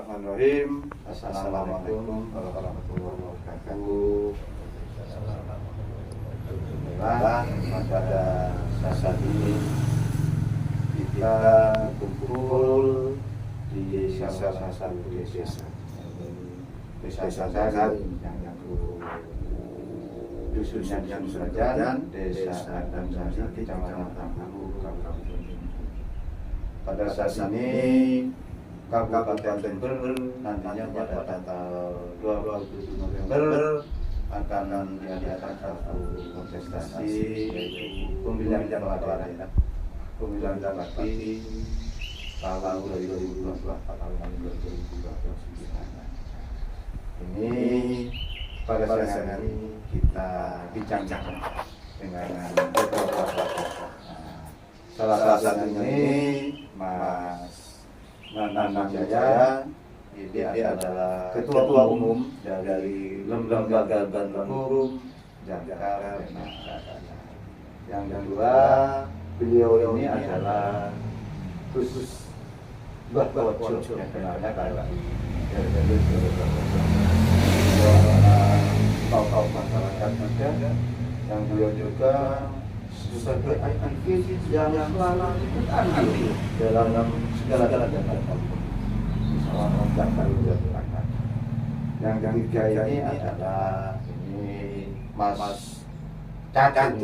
Bismillahirrahmanirrahim. Assalamualaikum warahmatullahi wabarakatuh. Alhamdulillah pada saat ini kita kumpul di salah satu desa Sagan yang dusunnya yang Serajan, Desa Adam Sari, Kecamatan Tangguh, Kabupaten Jember. Pada saat ini Kabupaten Jember nantinya pada tanggal 27 November akan diadakan satu kontestasi yaitu pemilihan kepala daerah, pemilihan bupati tahun 2022 tahun 2012. Ini pada saat ini kita bincang-bincang dengan beberapa tokoh. Salah satunya ini Mas Nanang Jaya, ini adalah Ketua Umum dari Lembaga Bantuan Hukum Jakarta. Yang kedua, beliau ini adalah khusus Mbah Bojo, yang kenalnya kayak dari tokoh masyarakat juga, yang beliau juga sebagai aktivis yang selalu ikut andil dalam segala kegiatan. Yang ketiga ini adalah Mas Cacat,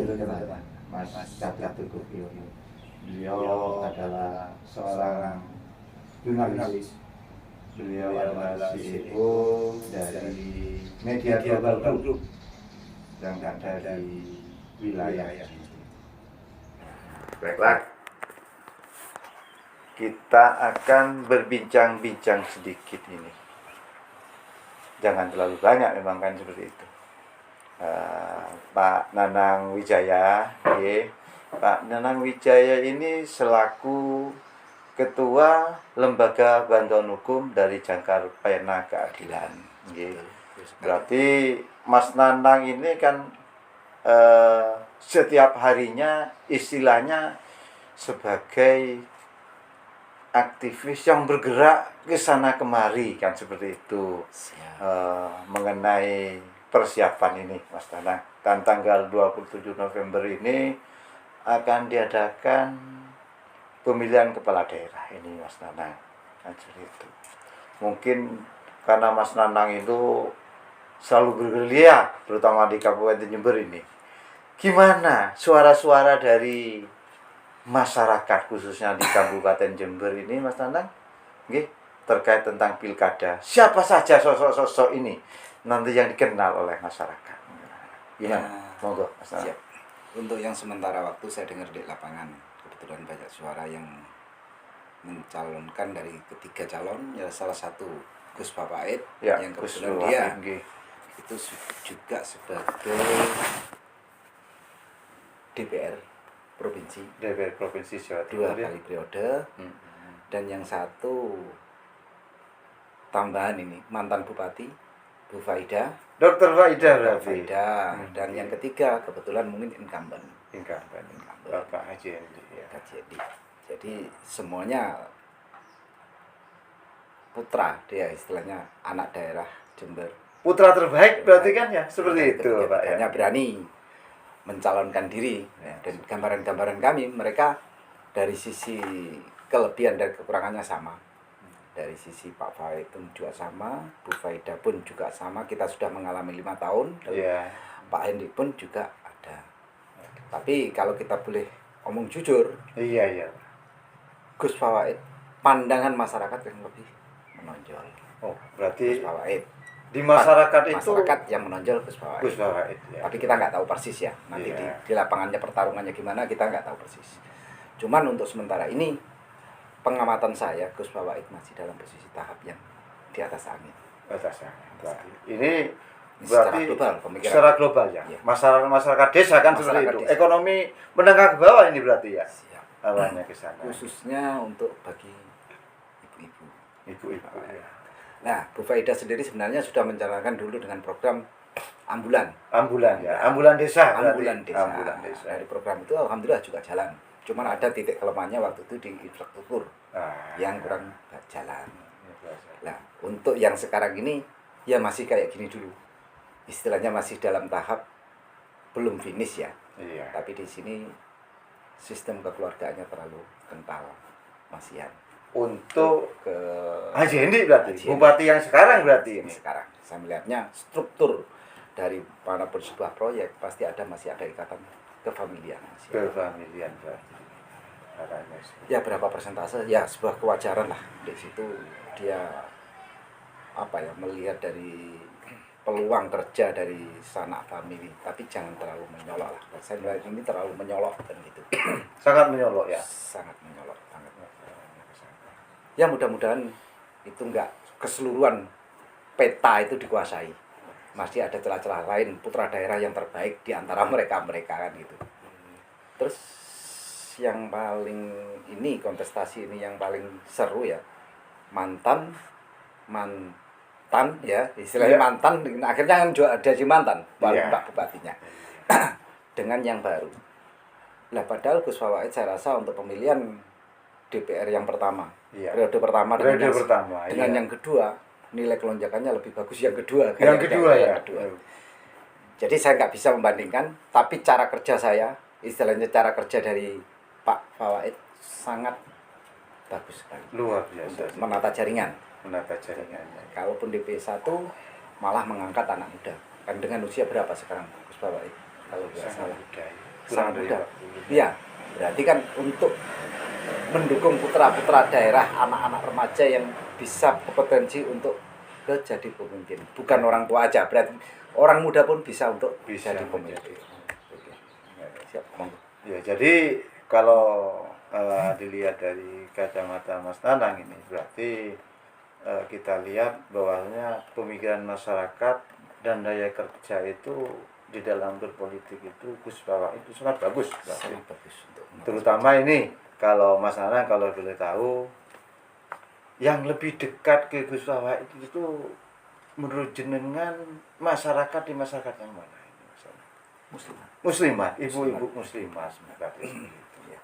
Mas Cacat Tukupil. Beliau adalah seorang jurnalis. Beliau adalah CEO dari Media Global Group yang ada di wilayah. Baiklah, kita akan berbincang-bincang sedikit ini. Jangan terlalu banyak, memang kan seperti itu. Pak Nanang Wijaya, Pak Nanang Wijaya ini selaku Ketua Lembaga Bantuan Hukum dari Jangkar Pena Keadilan. Berarti Mas Nanang ini kan setiap harinya istilahnya sebagai aktivis yang bergerak ke sana kemari, kan seperti itu. Mengenai persiapan ini Mas Nanang, dan tanggal 27 November ini akan diadakan pemilihan kepala daerah ini Mas Nanang, kan seperti itu. Mungkin karena Mas Nanang itu selalu bergerilya terutama di Kabupaten Jember ini. Gimana suara-suara dari masyarakat khususnya di Kabupaten Jember ini Mas Nanang? Terkait tentang pilkada. Siapa saja sosok-sosok ini nanti yang dikenal oleh masyarakat? Gimana? Monggo Mas Nanang. Siap. Untuk yang sementara waktu saya dengar di lapangan, kebetulan banyak suara yang mencalonkan dari ketiga calon, ya salah satu Gus Papait, Ya, yang Gus kebetulan dia itu juga sebagai DPR Provinsi Jawa dua Timur, kali periode. Dan yang satu tambahan ini mantan Bupati Bu Faida, Dr. Faida berarti. dan yang ketiga kebetulan mungkin incumbent Bapak Haji Endi. Jadi semuanya putra, dia istilahnya anak daerah Jember. Putra terbaik berarti kan ya, seperti itu Pak ya. Hanya berani mencalonkan diri, dan gambaran-gambaran kami mereka dari sisi kelebihan dan kekurangannya sama. Dari sisi Pak Faid pun juga sama, Bu Faida pun juga sama. Kita sudah mengalami 5 tahun. Pak Hendi pun juga ada. Tapi kalau kita boleh omong jujur, Gus Fawaid pandangan masyarakat yang lebih menonjol. Berarti Gus Fawaid di masyarakat itu yang menonjol Gus Fawaid. Tapi kita nggak tahu persis ya. Nanti di lapangannya pertarungannya gimana kita nggak tahu persis. Cuman untuk sementara ini pengamatan saya Gus Fawaid masih dalam posisi tahap yang di atas angin. Ini secara berarti global, secara global ya. Masyarakat desa kan seperti itu. Desa. Ekonomi menengah ke bawah ini berarti ya. Awalnya ke sana. Khususnya untuk bagi ibu-ibu. Ya. Nah, Bu Faida sendiri sebenarnya sudah menjalankan dulu dengan program ambulan ya. Ambulan desa. Ambulan desa. Dari program itu alhamdulillah juga jalan. Cuman ada titik kelemahannya waktu itu di infrastruktur yang kurang jalan. Nah, untuk yang sekarang ini ya masih kayak gini dulu. Istilahnya masih dalam tahap belum finish ya. Iya. Tapi di sini sistem kekeluargaannya terlalu kental, Masian. Untuk Ke Haji Hendi berarti, Haji Hendi. bupati yang sekarang berarti Ini ini. sekarang saya melihatnya struktur dari manapun sebuah proyek pasti masih ada ikatan kefamilian. Kefamilian berarti. Caranya sih. Ya berapa persentase ya sebuah kewajaran lah di situ dia melihat dari peluang kerja dari sanak famili, tapi jangan terlalu menyolok lah. Saya melihat ini terlalu menyolok kan gitu. Sangat menyolok ya. Sangat menyolok banget. Ya mudah-mudahan itu enggak keseluruhan peta itu dikuasai. Masih ada celah-celah lain putra daerah yang terbaik di antara mereka kan gitu. Terus yang paling ini kontestasi ini yang paling seru ya mantan ya istilahnya mantan akhirnya kan ada si mantan Pak Bupatinya dengan yang baru. Lah padahal Gus Fawait saya rasa untuk pemilihan DPR yang pertama periode pertama dengan yang kedua nilai kelonjakannya lebih bagus yang kedua. Jadi saya nggak bisa membandingkan, tapi cara kerja saya istilahnya cara kerja dari Pak Fawait sangat bagus sekali. Luar biasa. Untuk menata jaringan. Kalaupun DP1 malah mengangkat anak muda. Kan dengan usia berapa sekarang Gus Fawait? Kalau tidak salah. Sangat muda. Iya, berarti kan untuk mendukung putra-putra daerah, anak-anak remaja yang bisa berpotensi untuk jadi pemimpin. Bukan orang tua aja, berarti orang muda pun bisa untuk jadi pemimpin. Siap, monggo. Ya, jadi kalau dilihat dari kacamata Mas Nanang ini berarti kita lihat bahwasanya pemikiran masyarakat dan daya kerja itu di dalam berpolitik itu Gus Fawait itu sangat bagus. Sangat bagus terutama ini kalau Mas Nanang kalau boleh tahu yang lebih dekat ke Gus Fawait itu menurut jenengan masyarakat di masyarakat yang mana ini Muslimat, ibu-ibu muslimat berarti itu ya.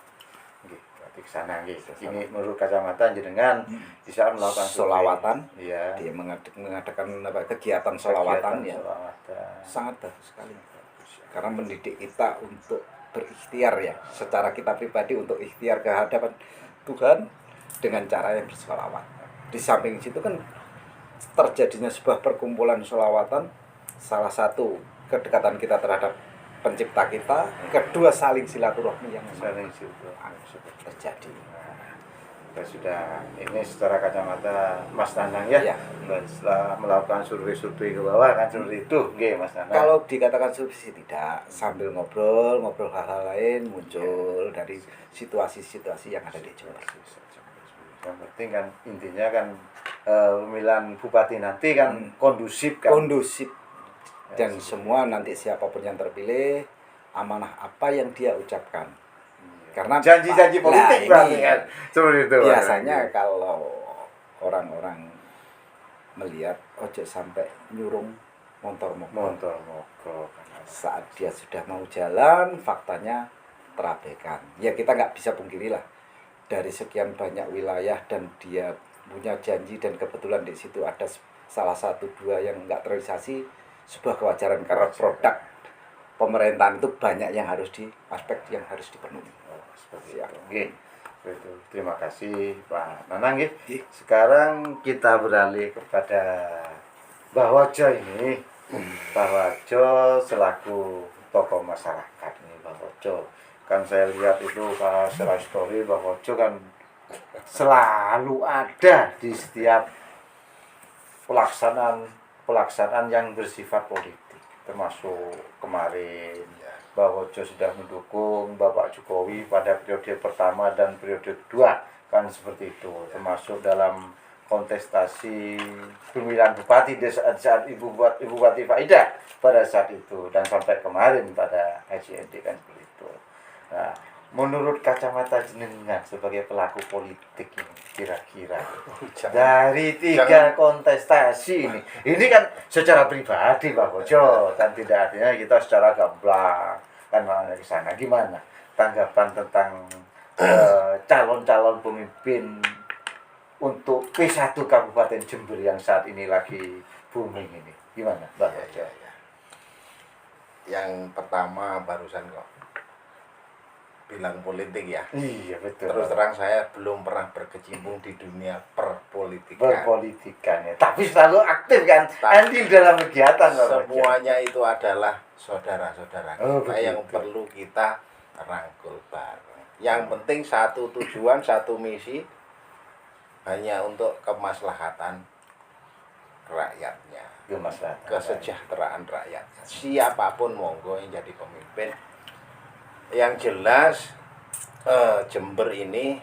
Berarti ke sana gitu. Ini menurut kacamata jenengan bisa melakukan sholawatan. Iya. Dia mengadakan kegiatan sholawatan ya. Sangat bagus sekali. Karena mendidik kita untuk berikhtiar ya, secara kita pribadi untuk ikhtiar ke hadapan Tuhan dengan cara yang bersolawat. Di samping situ kan terjadinya sebuah perkumpulan sholawatan, salah satu kedekatan kita terhadap pencipta kita, kedua saling silaturahmi yang terjadi. Kita sudah ini secara kacamata Mas Nanang ya. Setelah melakukan survei ke bawah kan seperti itu, Mas Nanang. Kalau dikatakan survei tidak, sambil ngobrol hal-hal lain muncul dari situasi-situasi yang ada di Jawa. Yang penting kan intinya kan pemilihan bupati nanti kan kondusif kan. Kondusif. Dan semua nanti siapapun yang terpilih, amanah apa yang dia ucapkan. Karena janji-janji politik berarti kan. Seperti itu. Biasanya kalau orang-orang melihat ojo sampai nyurung motor mogok. Saat dia sudah mau jalan, faktanya terabaikan. Ya kita nggak bisa pungkiri lah. Dari sekian banyak wilayah dan dia punya janji dan kebetulan di situ ada salah satu dua yang nggak terrealisasi, sebuah kewajaran karena produk pemerintahan itu banyak yang harus aspek yang harus dipenuhi. Oke. Terima kasih Pak Nanang ya. Sekarang kita beralih kepada Mbah Wajo ini. Mbah Wajo selaku tokoh masyarakat ini Mbah Wajo. Kan saya lihat itu kalau secara story Mbah Wajo kan selalu ada di setiap pelaksanaan yang bersifat politik, termasuk kemarin Mbah Wajo sudah mendukung Bapak Jokowi pada periode pertama dan periode kedua kan seperti itu, termasuk dalam kontestasi pemilihan bupati di saat Ibu Bupati Faidah pada saat itu dan sampai kemarin pada HCND kan seperti itu. Nah, menurut kacamata jenengan sebagai pelaku politik ini kira-kira dari tiga kontestasi ini kan secara pribadi Pak Wajo kan tidak artinya kita secara gamblang kan ke sana, gimana tanggapan tentang calon-calon pemimpin untuk P1 Kabupaten Jember yang saat ini lagi booming ini? Gimana, Mbak Hojo? Ya. Yang pertama barusan kok bilang politik ya. Iya, betul. Terus terang saya belum pernah berkecimpung di dunia perpolitikan. Berpolitikan ya. Tapi selalu aktif kan? Tapi Andil dalam kegiatan, Mbak Hojo. Semuanya itu adalah saudara-saudara Oh, kita yang begitu. perlu kita rangkul bareng. Yang penting satu tujuan, satu misi, hanya untuk kemaslahatan rakyatnya, Kemaslahatan. kesejahteraan rakyat. Siapapun monggo yang jadi pemimpin. Yang jelas Jember ini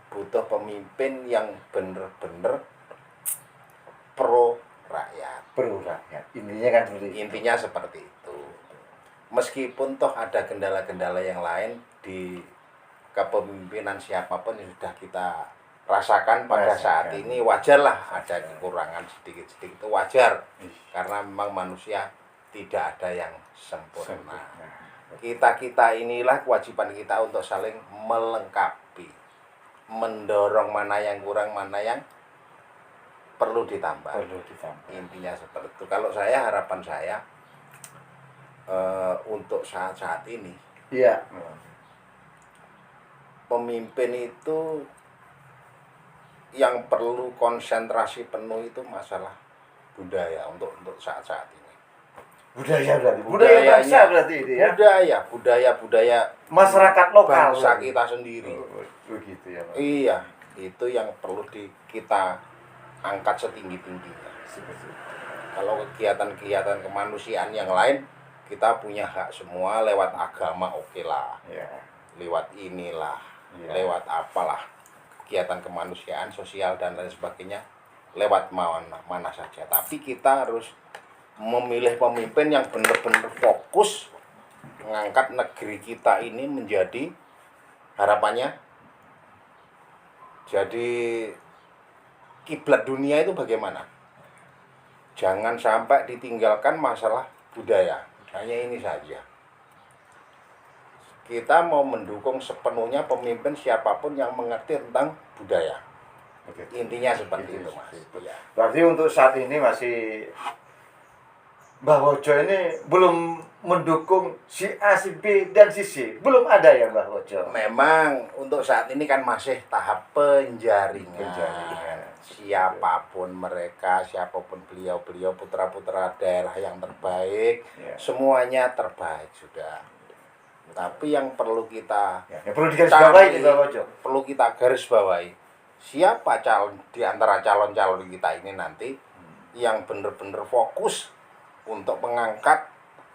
butuh pemimpin yang benar-benar pro rakyat. Pro rakyat. Intinya kan seperti itu. Intinya seperti itu. Meskipun toh ada kendala-kendala yang lain di kepemimpinan siapapun yang sudah kita rasakan pada saat ini, wajarlah ada kekurangan sedikit-sedikit, itu wajar. Karena memang manusia tidak ada yang sempurna. Kita inilah kewajiban kita untuk saling melengkapi, mendorong mana yang kurang, mana yang perlu ditambah. Perlu ditambah. Intinya seperti itu. Kalau saya, harapan saya untuk saat-saat ini, Iya. pemimpin itu yang perlu konsentrasi penuh itu masalah budaya untuk saat-saat ini. Budaya berarti. Budaya Budayanya. bangsa berarti ini ya. Budaya masyarakat lokal. bangsa kita sendiri. Begitu ya, Pak. Iya, itu yang perlu kita angkat setinggi-tingginya. Kalau kegiatan-kegiatan kemanusiaan yang lain, kita punya hak semua lewat agama, oke lah. Ya. Lewat inilah, Iya. lewat apalah, kegiatan kemanusiaan, sosial, dan lain sebagainya, lewat mana saja. Tapi kita harus memilih pemimpin yang benar-benar fokus mengangkat negeri kita ini menjadi, harapannya jadi kiblat dunia itu bagaimana? Jangan sampai ditinggalkan masalah budaya. Hanya ini saja. Kita mau mendukung sepenuhnya pemimpin siapapun yang mengerti tentang budaya. Oke. Intinya seperti itu, Mas. Ya. Berarti untuk saat ini masih Mbah Hojo ini belum mendukung si A, si B, dan si C. Belum ada ya Mbah Hojo? Memang untuk saat ini kan masih tahap penjaringan. Penjaringan. Siapapun mereka, siapapun beliau putra-putra daerah yang terbaik, Ya. semuanya terbaik sudah. Tapi yang perlu kita Ya, yang perlu digarisbawahi nih Mbah Hojo. perlu kita garis bawahi, siapa calon di antara calon-calon kita ini nanti yang benar-benar fokus untuk mengangkat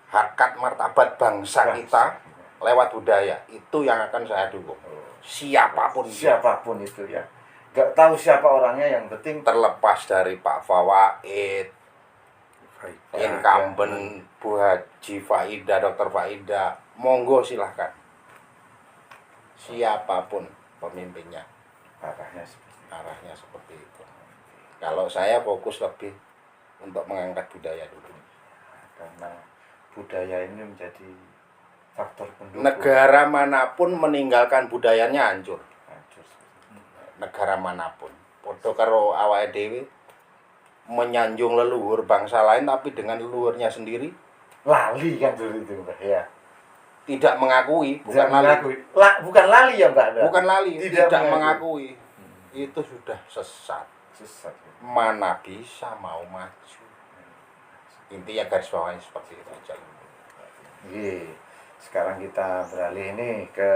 harkat martabat bangsa kita lewat budaya, itu yang akan saya dukung. Siapapun dia. Siapapun itu ya. Gak tahu siapa orangnya, yang penting Terlepas dari Pak Fawaid, incumbent Bu Haji Faida, Dr. Faida, monggo silahkan. Siapapun pemimpinnya, arahnya seperti itu. Kalau saya fokus lebih untuk mengangkat budaya dulu. karena budaya ini menjadi faktor pendukung. Negara manapun meninggalkan budayanya hancur. Hancur. Negara manapun. Padha karo awake dhewe menyanjung leluhur bangsa lain tapi dengan leluhurnya sendiri Lali kan dulu itu Mbak ya. tidak mengakui, bukan Tidak lali. mengakui. Bukan lali ya Mbak. Bukan lali, Tidak tidak mengakui. Itu sudah sesat. Sesat. Mana bisa mau maju. Intinya garis bawahnya seperti itu aja. Oke. Sekarang kita beralih ini ke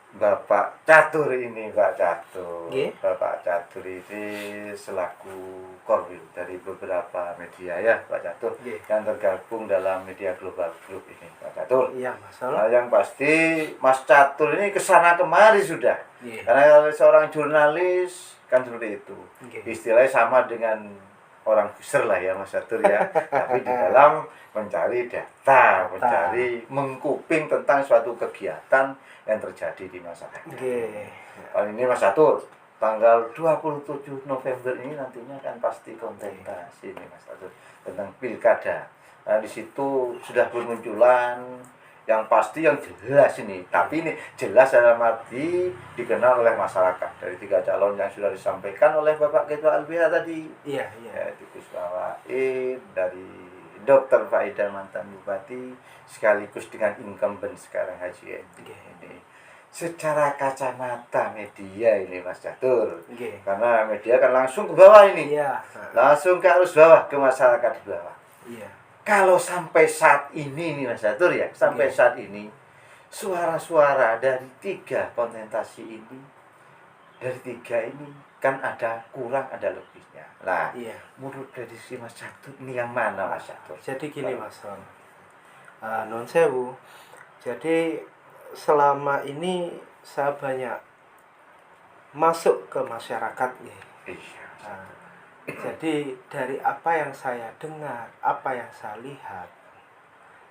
Bapak Catur ini, Pak Catur. Nggih. Bapak Catur ini selaku korwil dari beberapa media ya, Pak Catur, Nggih. yang tergabung dalam Media Global Group ini, Pak Catur. Iya, Nah, masalah. yang pasti Mas Catur ini kesana kemari sudah. Iya. Karena seorang jurnalis kan seperti itu. Nggih. Istilahnya sama dengan orang user lah ya Mas Catur ya. Tapi di dalam mencari data, mencari mengkuping tentang suatu kegiatan yang terjadi di masyarakat. Nggih. Kali ini Mas Catur, tanggal 27 November ini nantinya kan pasti kontestasi ini Mas Catur tentang pilkada. Nah, di situ sudah bermunculan yang pasti yang jelas ini. Tapi ini jelas dalam arti dikenal oleh masyarakat dari 3 calon yang sudah disampaikan oleh Bapak Ketua LBH tadi. Iya. Yaitu Gus Wawaid, dari Dr. Faida mantan Bupati, sekaligus dengan incumbent sekarang Haji Endi ini. Secara kacamata media ini Mas Catur, karena media kan langsung ke bawah ini, Iya. langsung ke arus bawah, ke masyarakat di bawah. Iya. Kalau sampai saat ini nih Mas Catur ya, sampai saat ini suara-suara dari 3 kontestasi ini, dari 3 ini kan ada kurang ada lebihnya. Nah, Iya. menurut prediksi Mas Catur ini yang mana Mas Catur? Jadi gini Mas Ron, non sewu. Jadi selama ini saya banyak masuk ke masyarakat nih. Iya. Jadi dari apa yang saya dengar, apa yang saya lihat,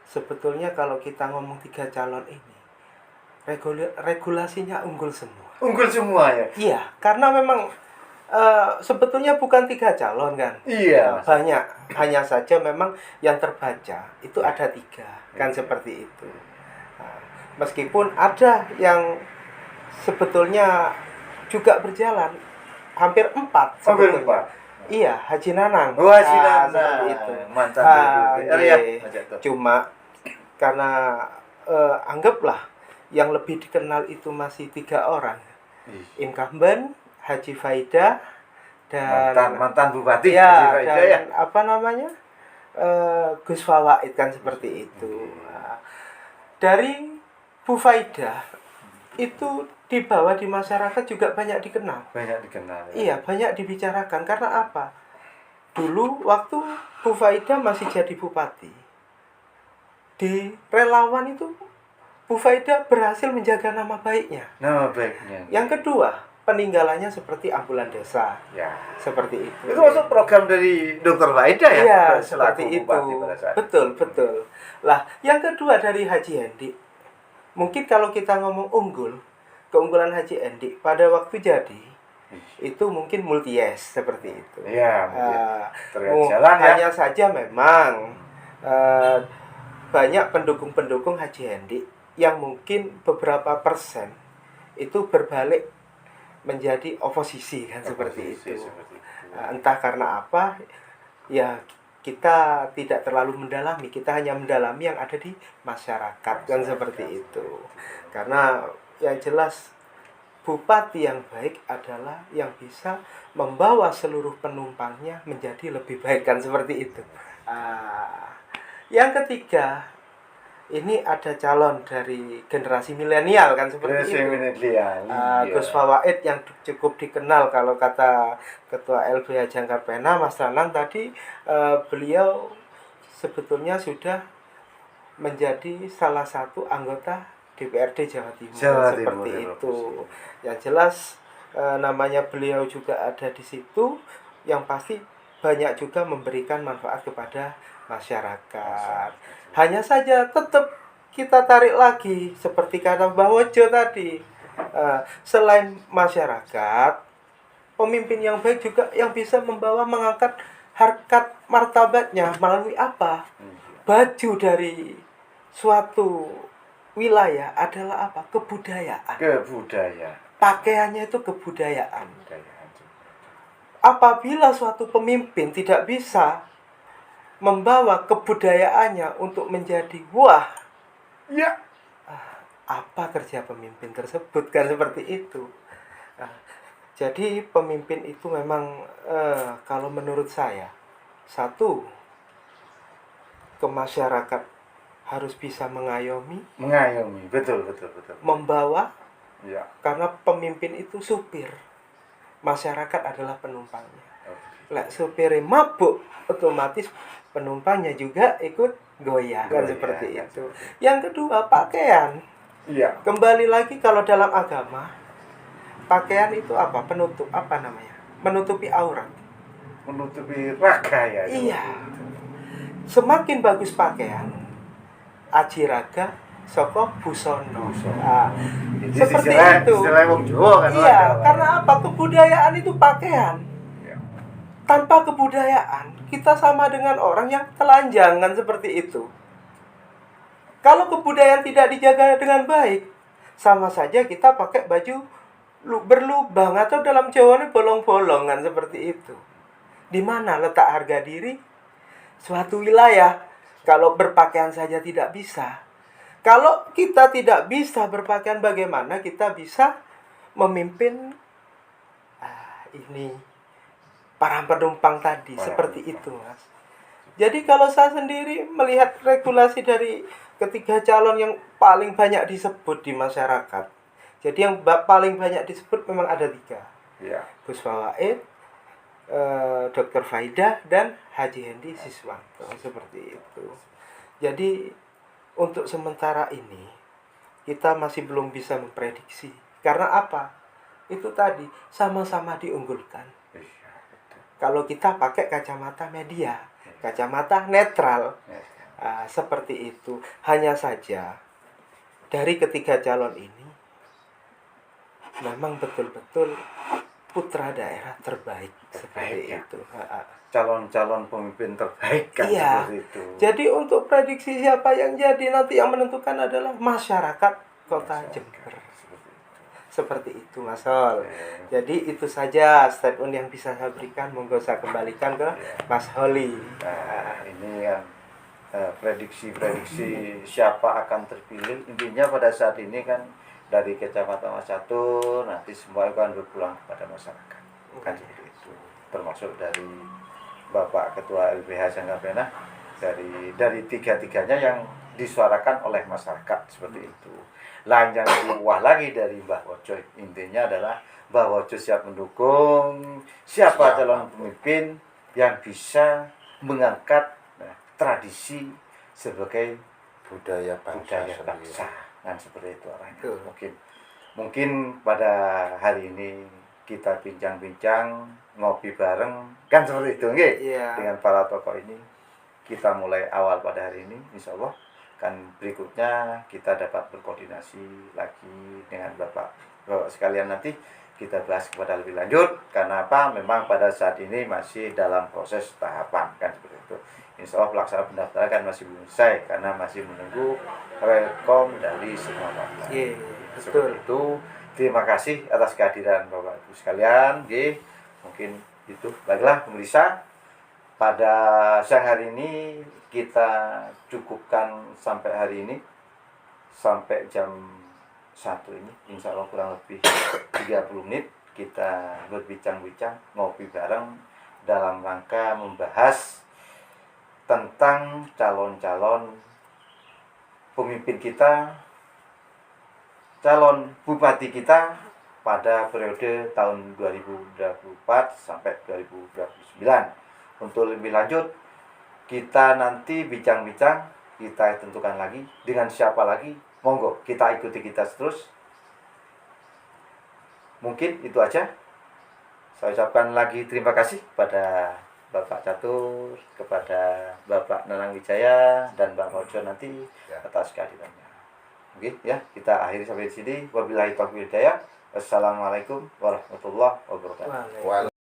sebetulnya kalau kita ngomong 3 calon ini, regulasinya unggul semua. Unggul semua ya? Iya, karena memang sebetulnya bukan 3 calon kan. Iya. Banyak, hanya saja memang yang terbaca itu ada 3 kan, seperti itu. Nah, meskipun ada yang sebetulnya juga berjalan hampir 4 Hampir sebetulnya. 4. Iya, Haji Nanang. Haji Nanang. Seperti itu. Mantan iya. ya, Mas Catur. Cuma karena anggaplah yang lebih dikenal itu masih 3 orang. Incumbent, Haji Faida, dan mantan Bupati ya, Haji Faida dan ya. apa namanya? Gus Wawaid kan seperti itu. Nah, dari Bu Faida itu dibawa di masyarakat juga banyak dikenal. Banyak dikenal. Ya. Iya, banyak dibicarakan. Karena apa? Dulu waktu Bu Faida masih jadi bupati, di relawan itu Bu Faida berhasil menjaga nama baiknya. Nama baiknya. Yang kedua, peninggalannya seperti ambulan desa. Ya. Seperti itu. Itu masuk program dari Dr. Faida ya? Iya, Selaku seperti itu. Bupati pada saat Betul. Lah, yang kedua dari Haji Endi. Mungkin kalau kita ngomong unggul, keunggulan Haji Endi pada waktu jadi itu mungkin multi-yes seperti itu. Iya, terlihat jalan ya. Hanya saja memang banyak pendukung-pendukung Haji Endi yang mungkin beberapa persen itu berbalik menjadi oposisi kan, seperti itu. Entah karena apa, ya kita tidak terlalu mendalami, kita hanya mendalami yang ada di masyarakat kan, seperti itu. Karena yang jelas bupati yang baik adalah yang bisa membawa seluruh penumpangnya menjadi lebih baik kan, seperti itu. Yang ketiga, ini ada calon dari generasi milenial kan, seperti itu. Gus Wawaid yang cukup dikenal kalau kata Ketua LBH Jangkarpena Mas Nanang tadi, beliau sebetulnya sudah menjadi salah satu anggota DPRD Jawa Timur, seperti itu. Yang jelas namanya beliau juga ada di situ, yang pasti banyak juga memberikan manfaat kepada masyarakat. Hanya saja tetap kita tarik lagi seperti kata Mbah Wojo tadi, selain masyarakat, pemimpin yang baik juga yang bisa mengangkat harkat martabatnya melalui apa? Baju dari suatu wilayah adalah apa? Kebudayaan. Pakaiannya itu kebudayaan. Apabila suatu pemimpin tidak bisa membawa kebudayaannya untuk menjadi apa kerja pemimpin tersebut kan, seperti itu. Jadi pemimpin itu memang kalau menurut saya, satu, ke masyarakat harus bisa mengayomi, betul. membawa, Ya. karena pemimpin itu supir, masyarakat adalah penumpangnya. Lah supirnya mabuk, otomatis penumpangnya juga ikut goyah kan, seperti itu. Yang kedua, pakaian. Iya. Kembali lagi kalau dalam agama, pakaian itu apa? Penutup, apa namanya? Menutupi aurat. Menutupi raga ya. Iya. Semakin bagus pakaian, aji raga soko busono. Nah, seperti itu. Iya, karena apa? Kebudayaan itu pakaian. Tanpa kebudayaan, kita sama dengan orang yang telanjang kan, seperti itu. Kalau kebudayaan tidak dijaga dengan baik, sama saja kita pakai baju berlubang atau dalam Jawa ini bolong-bolongan seperti itu. Di mana letak harga diri suatu wilayah kalau berpakaian saja tidak bisa? Kalau kita tidak bisa berpakaian, bagaimana kita bisa memimpin ini para penumpang tadi? Seperti itu, Mas. Jadi kalau saya sendiri melihat regulasi dari ketiga calon yang paling banyak disebut di masyarakat. Jadi yang paling banyak disebut memang ada 3. Ya. Gus Fawaid, Dr. Faidah, dan Haji Hendi Siswanto, seperti itu. Jadi untuk sementara ini kita masih belum bisa memprediksi. Karena apa? Itu tadi sama-sama diunggulkan. Kalau kita pakai kacamata media, kacamata netral, seperti itu. Hanya saja dari ketiga calon ini memang betul-betul putra daerah terbaik, seperti ya. itu. Calon-calon pemimpin terbaik kan, Iya. seperti itu. Jadi untuk prediksi siapa yang jadi, nanti yang menentukan adalah masyarakat Kota Jember. Seperti itu, Mas Hol. Jadi itu saja statement yang bisa saya berikan. Monggo saya kembalikan ke Mas Holi. Nah, ini kan prediksi siapa akan terpilih. Intinya pada saat ini kan dari Kecamatan Mas Catur nanti semua akan berpulang kepada masyarakat. Kan seperti itu. Termasuk dari Bapak Ketua LBH Sangkapena, dari tiga-tiganya yang disuarakan oleh masyarakat, seperti itu. Lain yang luah lagi dari Mbah Wojo, intinya adalah Mbah Wojo siap mendukung siapa calon pemimpin yang bisa mengangkat tradisi sebagai budaya bangsa. Kan seperti itu arahnya. Mungkin pada hari ini kita bincang-bincang, ngopi bareng, kan seperti itu, nggih? Iya. Dengan para tokoh ini kita mulai awal pada hari ini, insya Allah. Kan berikutnya kita dapat berkoordinasi lagi dengan Bapak sekalian, nanti kita bahas kepada lebih lanjut. Karena apa? Memang pada saat ini masih dalam proses tahapan, kan seperti itu. Insya Allah pelaksanaan pendaftaran kan masih belum selesai karena masih menunggu rekom dari semua partai. Iya, Seperti betul. itu. Terima kasih atas kehadiran Bapak Ibu sekalian. Mungkin itu. Baiklah pemirsa, pada siang hari ini kita cukupkan sampai hari ini, sampai jam 1 ini. Insya Allah kurang lebih 30 menit kita berbincang-bincang, ngopi bareng dalam rangka membahas tentang calon-calon pemimpin kita, calon bupati kita pada periode tahun 2024 sampai 2029. Untuk lebih lanjut, kita nanti bincang-bincang, kita tentukan lagi dengan siapa lagi. Monggo kita ikuti kita terus. Mungkin itu aja. Saya ucapkan lagi terima kasih pada Bapak Catur, kepada Bapak Nanang Wijaya, dan Mbak Mojo nanti atas kehadirannya. Oke, ya, kita akhiri sampai di sini. Wabillahi taufiq wal hidayah. Wassalamualaikum warahmatullahi wabarakatuh. Waalaikumsalam.